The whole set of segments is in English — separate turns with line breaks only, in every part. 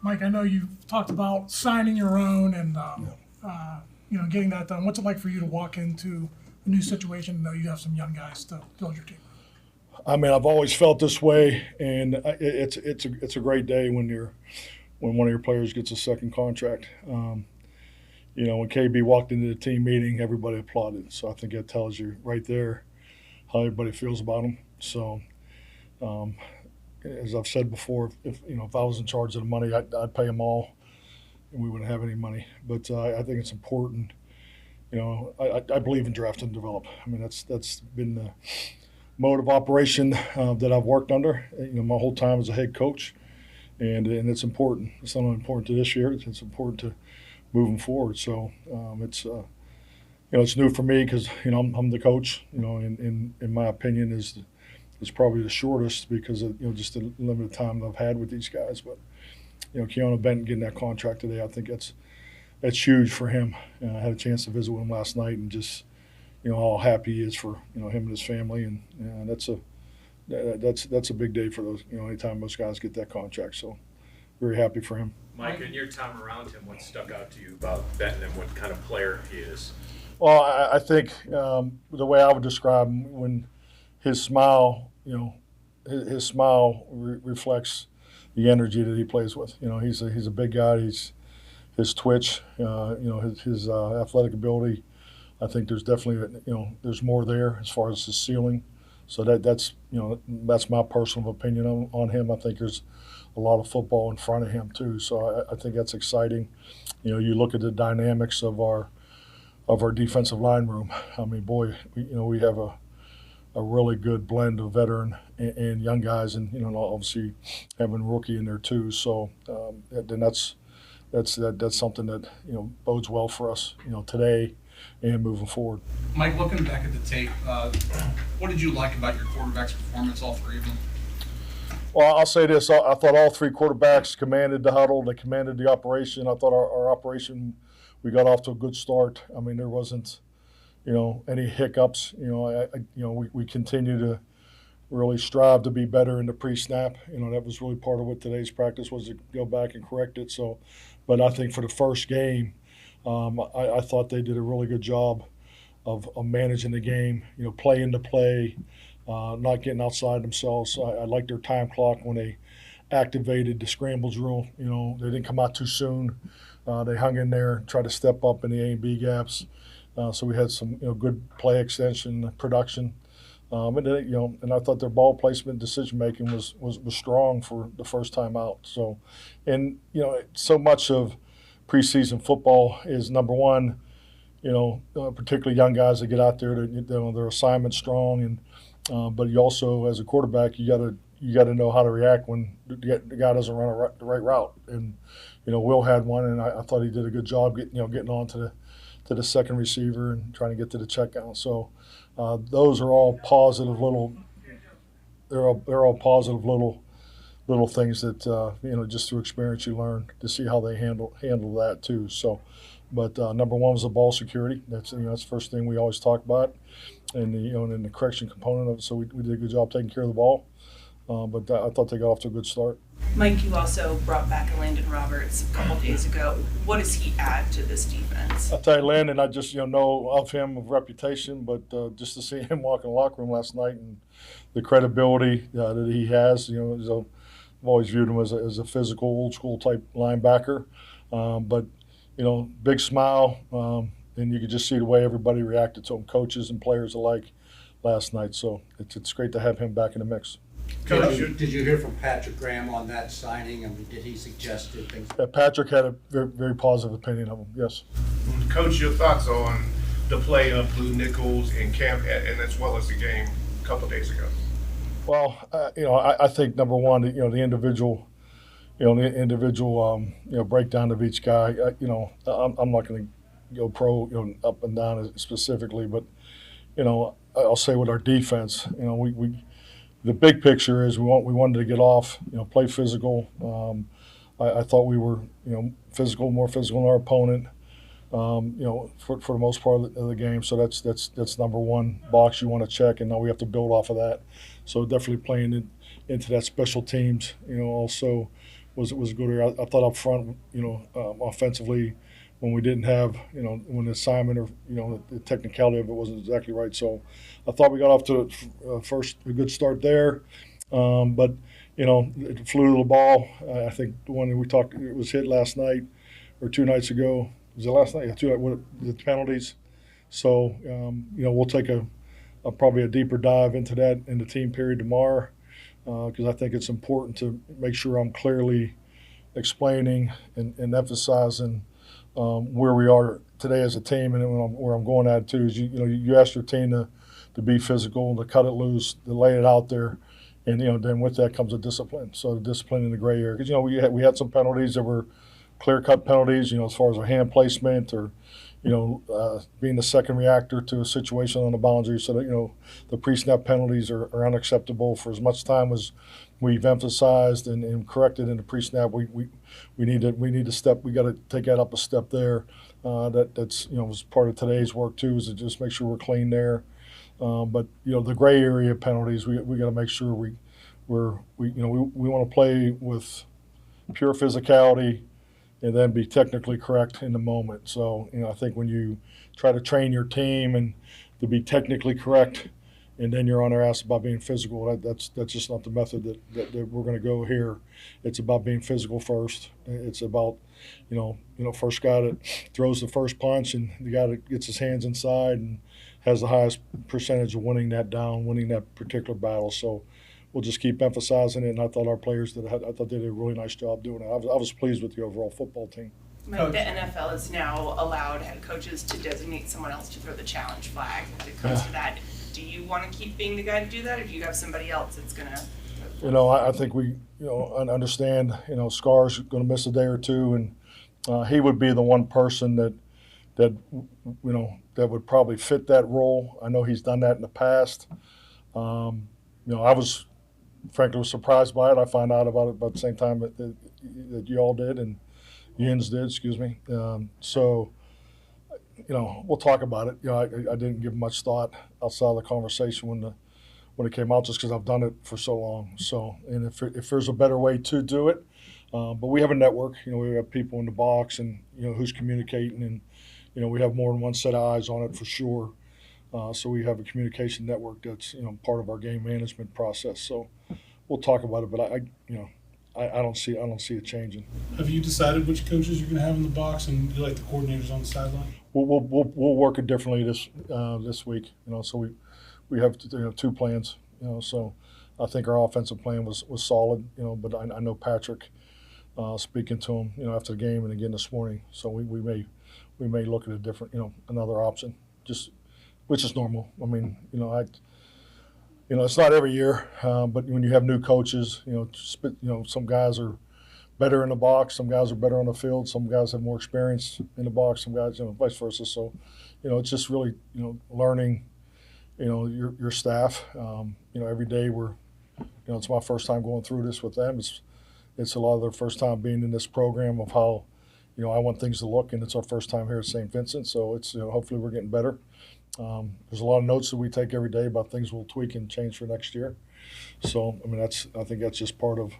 Mike, I know you've talked about signing your own and getting that done. What's it like for you to walk into a new situation and know you have some young guys to build your team?
I mean, I've always felt this way, and it's a great day when one of your players gets a second contract. When KB walked into the team meeting, everybody applauded. So I think that tells you right there how everybody feels about him. So, as I've said before, if I was in charge of the money, I'd pay them all, and we wouldn't have any money. But I think it's important. I believe in draft and develop. I mean, that's been the mode of operation that I've worked under. My whole time as a head coach, and it's important. It's not only important to this year; it's important to moving forward. So it's new for me because I'm the coach. In my opinion, is probably the shortest because of just the limited time that I've had with these guys. But Keanu Benton getting that contract today, I think that's huge for him. I had a chance to visit with him last night and just how happy he is for him and his family, and that's a big day for those. Anytime those guys get that contract, so very happy for him.
Mike, in your time around him, what stuck out to you about Benton and what kind of player he is?
Well, I think the way I would describe him, when his smile, his smile reflects the energy that he plays with. He's a big guy. His twitch, his athletic ability. I think there's definitely there's more there as far as his ceiling. So that's my personal opinion on him. I think there's a lot of football in front of him too. So I think that's exciting. You look at the dynamics of our defensive line room. I mean, boy, we have a really good blend of veteran and young guys, and obviously having a rookie in there too. So then that's something that bodes well for us today and moving forward.
Mike, looking back at the tape, what did you like about your quarterback's performance, all three of them?
Well, I'll say this. I thought all three quarterbacks commanded the huddle. They commanded the operation. I thought our operation, we got off to a good start. I mean, there wasn't, any hiccups. We continue to really strive to be better in the pre-snap. That was really part of what today's practice was, to go back and correct it. So, but I think for the first game, I thought they did a really good job of managing the game, play into play, not getting outside themselves. I liked their time clock when they activated the scrambles rule. They didn't come out too soon. They hung in there, tried to step up in the A and B gaps. So we had some good play extension production. And I thought their ball placement decision making was strong for the first time out. So, and so much of preseason football is, number one, particularly young guys that get out there, their assignment strong, and but you also, as a quarterback, you got to know how to react when the guy doesn't run the right route. And Will had one, and I thought he did a good job getting on to the second receiver and trying to get to the check down. So those are all positive little. They're all positive little things that just through experience you learn to see how they handle that too. So, but number one was the ball security. That's that's the first thing we always talk about, and and the correction component of it. So we did a good job taking care of the ball. But I thought they got off to a good start.
Mike, you also brought back Landon Roberts a couple days ago. What does he add to this defense?
I'll tell you, Landon, I just know of him, of reputation, but just to see him walk in the locker room last night and the credibility that he has, I've always viewed him as a physical, old school type linebacker. But big smile, and you could just see the way everybody reacted to him, coaches and players alike, last night. So it's great to have him back in the mix.
Coach, did you hear from Patrick Graham on that signing? I mean, did he suggest things?
Patrick had a very, very positive opinion of him, yes.
Coach, your thoughts on the play of Blue Nichols in camp and as well as the game a couple of days ago?
Well, I think number one, the individual, breakdown of each guy. I'm not going to go pro, up and down specifically, but I'll say with our defense, we the big picture is we wanted to get off, play physical. I thought we were, more physical than our opponent, for the most part of the game. So that's number one box you want to check, and now we have to build off of that. So definitely playing into that special teams, also was a good area. I thought up front, offensively, when we didn't have, when the assignment or the technicality of it wasn't exactly right. So I thought we got off to a good start there, but it flew to the ball. I think the one that we talked, it was hit last night or 2 nights ago. Was it last night? Yeah, the penalties. So we'll take probably a deeper dive into that in the team period tomorrow, because I think it's important to make sure I'm clearly explaining and emphasizing where we are today as a team, and where I'm going at too is you ask your team to be physical, to cut it loose, to lay it out there, and then with that comes a discipline. So the discipline in the gray area, because we had some penalties that were clear-cut penalties, as far as a hand placement or being the second reactor to a situation on the boundary. So that the pre-snap penalties are unacceptable. For as much time as we've emphasized and corrected in the pre-snap, we need to step. We got to take that up a step there. That's was part of today's work too, is to just make sure we're clean there. But the gray area penalties, we got to make sure we want to play with pure physicality and then be technically correct in the moment. So I think when you try to train your team and to be technically correct, and then you're on their ass about being physical, that's just not the method that we're going to go here. It's about being physical first. It's about first guy that throws the first punch and the guy that gets his hands inside and has the highest percentage of winning that down, winning that particular battle. So we'll just keep emphasizing it, and I thought our players they did a really nice job doing it. I was pleased with the overall football team.
Mike, the NFL has now allowed head coaches to designate someone else to throw the challenge flag when it comes to that. Do you want to keep being the guy to do that, or do you have somebody else that's going to?
I think we understand. Scar's going to miss a day or two, and he would be the one person that would probably fit that role. I know he's done that in the past. I was frankly surprised by it. I found out about it about the same time that you all did and Yins did, excuse me. So we'll talk about it. I didn't give much thought outside of the conversation when it came out, just because I've done it for so long. So, and if there's a better way to do it, but we have a network. We have people in the box, and who's communicating, and we have more than one set of eyes on it for sure. So we have a communication network that's part of our game management process. So we'll talk about it, but I don't see it changing.
Have you decided which coaches you're going to have in the box, and you like the coordinators on the sideline?
We'll work it differently this week. So we have 2 plans. So I think our offensive plan was solid. But I know Patrick, speaking to him after the game and again this morning. So we may look at a different another option, just which is normal. I mean it's not every year, but when you have new coaches, some guys are better in the box, some guys are better on the field, some guys have more experience in the box, some guys, vice versa. So, it's just really, learning, your staff. Every day it's my first time going through this with them. It's a lot of their first time being in this program of how, I want things to look, and it's our first time here at St. Vincent. So it's, hopefully we're getting better. There's a lot of notes that we take every day about things we'll tweak and change for next year. So, I think that's just part of,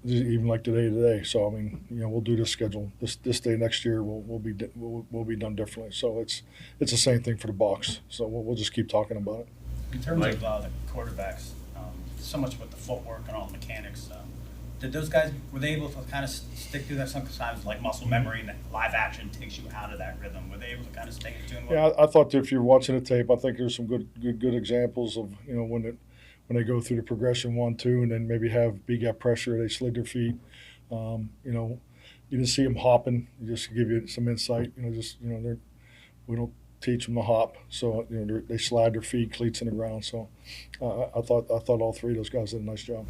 even like today. So, we'll do this schedule. This day next year we'll be done differently. So it's the same thing for the box. So we'll just keep talking about it.
In terms of the quarterbacks, so much with the footwork and all the mechanics. Did those guys, were they able to kind of stick through that? Sometimes like muscle memory and live action takes you out of that rhythm. Were they able to kind of stay in tune?
Yeah, I thought that if you're watching the tape, I think there's some good examples of when they go through the progression 1, 2, and then maybe have B gap pressure, they slid their feet. You didn't see them hopping. Just to give you some insight, we don't teach them to hop, so they slide their feet, cleats in the ground. So I thought all 3 of those guys did a nice job.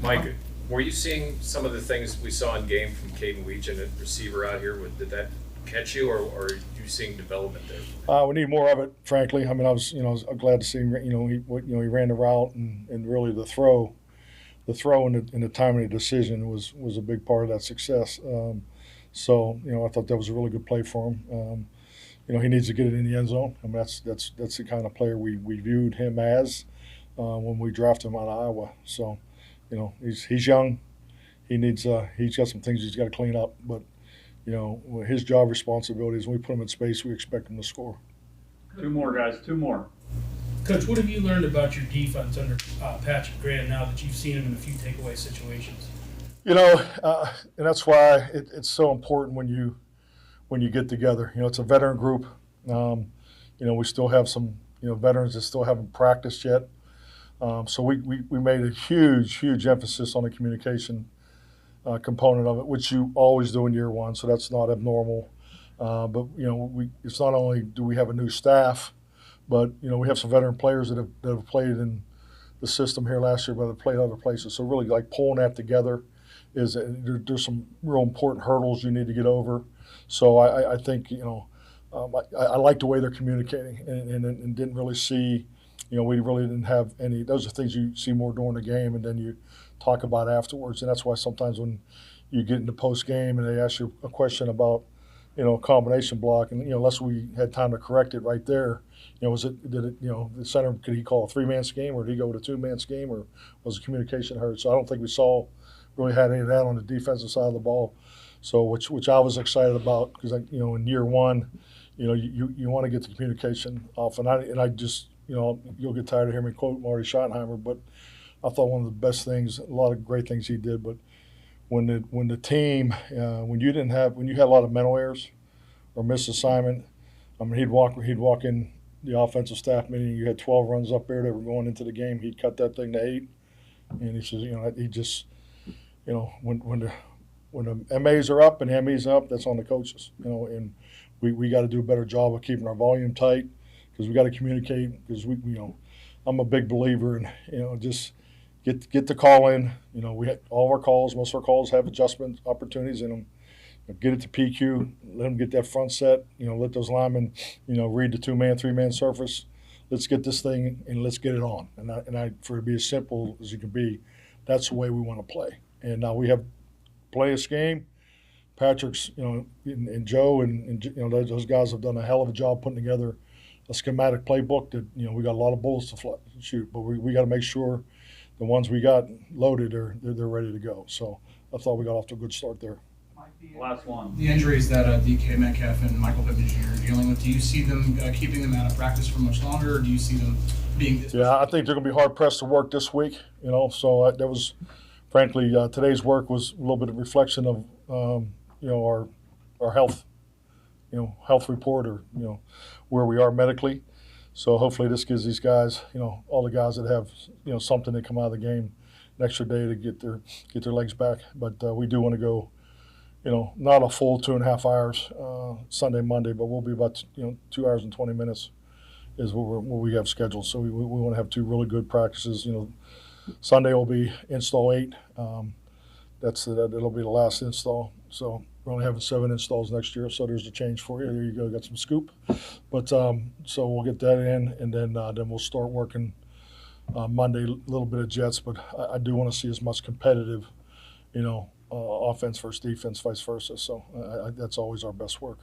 Mike, were you seeing some of the things we saw in game from Caden Weech and a receiver out here? Did that catch you, or are you seeing development there?
We need more of it, frankly. I was glad to see him. He ran the route and really the throw and the timing of the decision was a big part of that success. So I thought that was a really good play for him. He needs to get it in the end zone. That's the kind of player we viewed him as when we drafted him out of Iowa. So he's young. he's got some things he's got to clean up. But you know, his job responsibilities, when we put him in space, we expect him to score.
Two more, guys. Two more.
Coach, what have you learned about your defense under Patrick Graham now that you've seen him in a few takeaway situations?
You know, and that's why it's so important when you get together. You know, it's a veteran group. You know, we still have some veterans that still haven't practiced yet. So we made a huge emphasis on the communication component of it, which you always do in year one. So that's not abnormal. But you know, it's not only do we have a new staff, but you know, we have some veteran players that have played in the system here last year, but have played other places. So really, like pulling that together is there's some real important hurdles you need to get over. So I think I like the way they're communicating, and didn't really see, we really didn't have any. Those are things you see more during the game, and then you talk about afterwards. And that's why sometimes when you get into post game and they ask you a question about, combination block, and unless we had time to correct it right there, the center, could he call a 3-man scheme, or did he go with a 2-man scheme, or was the communication hurt? So I don't think we really had any of that on the defensive side of the ball. So which I was excited about, because in year one, you want to get the communication off, and I just you'll get tired of hearing me quote Marty Schottenheimer, but I thought one of the best things, a lot of great things he did, but when the team when you had a lot of mental errors or missed assignment, I mean he'd walk in the offensive staff meeting, you had 12 runs up there that were going into the game, he'd cut that thing to 8, and he says he just when the MAs are up and the MEs are up, that's on the coaches, and we got to do a better job of keeping our volume tight, because we got to communicate, because I'm a big believer in just get the call in. We had all of our calls, most of our calls have adjustment opportunities in them. Get it to PQ, let them get that front set. Let those linemen read the 2-man, 3-man surface. Let's get this thing and let's get it on. And for it to be as simple as it can be, that's the way we want to play. And now we have play a scheme. Patrick's, and Joe and those guys have done a hell of a job putting together a schematic playbook that, we got a lot of bullets to shoot, but we got to make sure the ones we got loaded they're ready to go. So I thought we got off to a good start there.
Last one.
The injuries that DK Metcalf and Michael Pittman Jr. are dealing with, do you see them keeping them out of practice for much longer, or do you see them being dismissed?
Yeah, I think they're going to be hard pressed to work this week. So that was, frankly, today's work was a little bit of reflection of our health, health report, or where we are medically. So hopefully this gives these guys, all the guys that have something to come out of the game, an extra day to get their legs back. But we do want to go, not a full 2.5 hours Sunday, Monday, but we'll be about 2 hours and 20 minutes is what we have scheduled. So we want to have 2 really good practices. Sunday will be install 8. It'll be the last install. So we're only having 7 installs next year. So there's a change for you. There you go. Got some scoop. But so we'll get that in, and then we'll start working Monday. A little bit of jets, but I do want to see as much competitive, offense versus defense, vice versa. So that's always our best work.